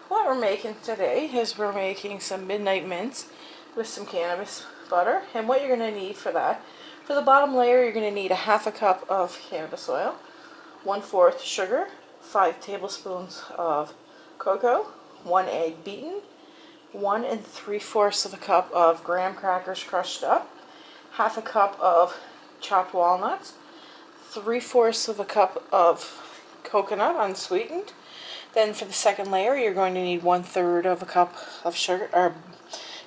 what we're making today is we're making some midnight mints with some cannabis butter. And what you're going to need for that, for the bottom layer, you're going to need a half a cup of cannabis oil, 1/4 sugar, 5 tablespoons of cocoa, 1 egg beaten, 1 3/4 cup of graham crackers crushed up, half a cup of chopped walnuts, 3/4 cup of coconut unsweetened. Then for the second layer, you're going to need 1/3 cup of sugar or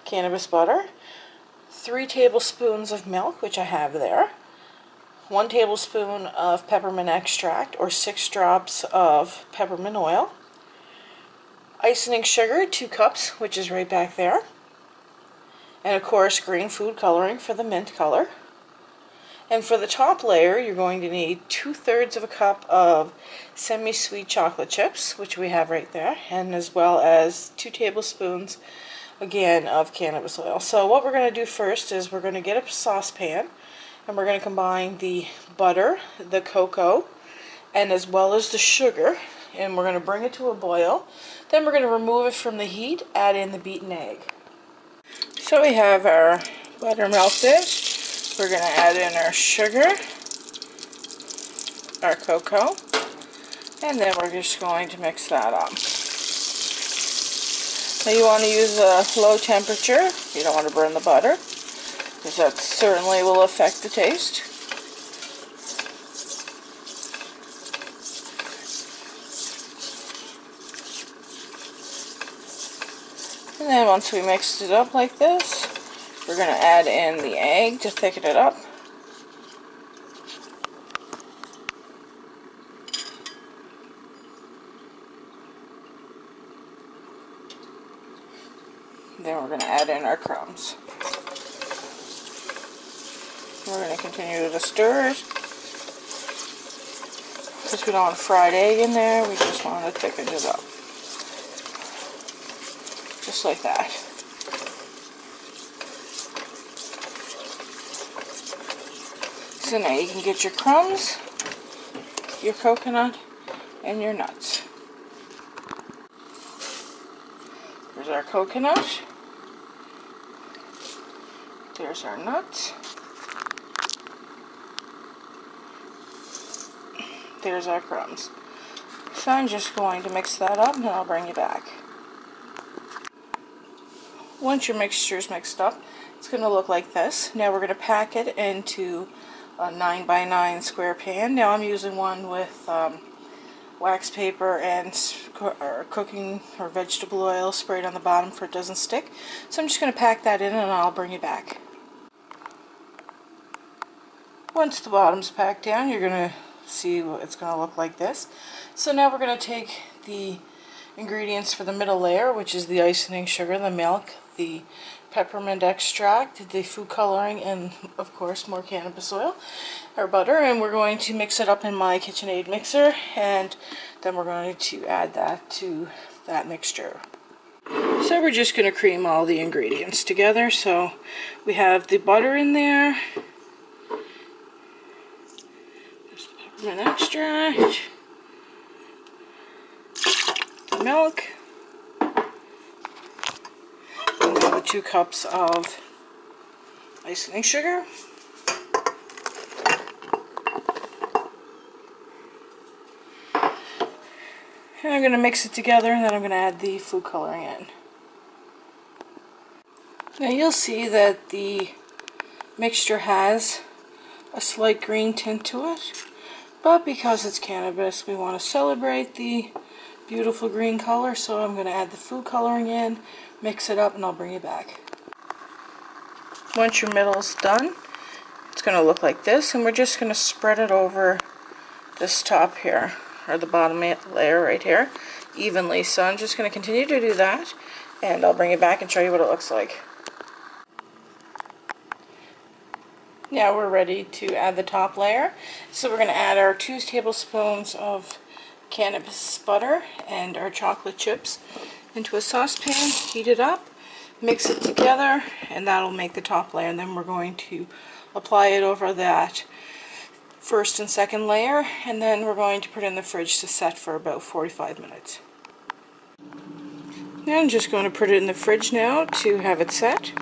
cannabis butter, 3 tablespoons of milk, which I have there, 1 tablespoon of peppermint extract or 6 drops of peppermint oil, icing sugar, 2 cups, which is right back there, and of course green food coloring for the mint color. And for the top layer, you're going to need 2/3 cup of semi-sweet chocolate chips, which we have right there, and as well as 2 tablespoons, again, of cannabis oil. So what we're going to do first is we're going to get a saucepan, and we're going to combine the butter, the cocoa, and as well as the sugar, and we're going to bring it to a boil. Then we're going to remove it from the heat, add in the beaten egg. So we have our butter melted. We're going to add in our sugar, our cocoa, and then we're just going to mix that up. Now you want to use a low temperature. You don't want to burn the butter, because that certainly will affect the taste. And then once we mixed it up like this, we're going to add in the egg to thicken it up. Then we're going to add in our crumbs. We're going to continue to stir it, because we don't want a fried egg in there, we just want to thicken it up. Just like that. So now you can get your crumbs, your coconut, and your nuts. There's our coconut. There's our nuts. There's our crumbs. So I'm just going to mix that up, and then I'll bring you back. Once your mixture is mixed up, it's going to look like this. Now we're going to pack it into a 9x9 square pan. Now I'm using one with wax paper and cooking or vegetable oil sprayed on the bottom so it doesn't stick. So I'm just going to pack that in, and I'll bring you back. Once the bottom's packed down, you're going to see what it's going to look like this. So now we're going to take the ingredients for the middle layer, which is the icing sugar, the milk, the peppermint extract, the food coloring, and of course more cannabis oil or butter, and we're going to mix it up in my KitchenAid mixer, and then we're going to add that to that mixture. So we're just going to cream all the ingredients together. So we have the butter in there, there's the peppermint extract, the milk, and then the 2 cups of icing sugar, and I'm going to mix it together, and then I'm going to add the food coloring in. Now you'll see that the mixture has a slight green tint to it, but because it's cannabis, we want to celebrate the beautiful green color, so I'm going to add the food coloring in, mix it up, and I'll bring you back. Once your middle's done, it's going to look like this, and we're just going to spread it over this top here, or the bottom layer right here, evenly. So I'm just going to continue to do that, and I'll bring it back and show you what it looks like. Now we're ready to add the top layer. So we're going to add our 2 tablespoons of cannabis butter and our chocolate chips into a saucepan, heat it up, mix it together, and that'll make the top layer. And then we're going to apply it over that first and second layer, and then we're going to put it in the fridge to set for about 45 minutes. I'm just going to put it in the fridge now to have it set.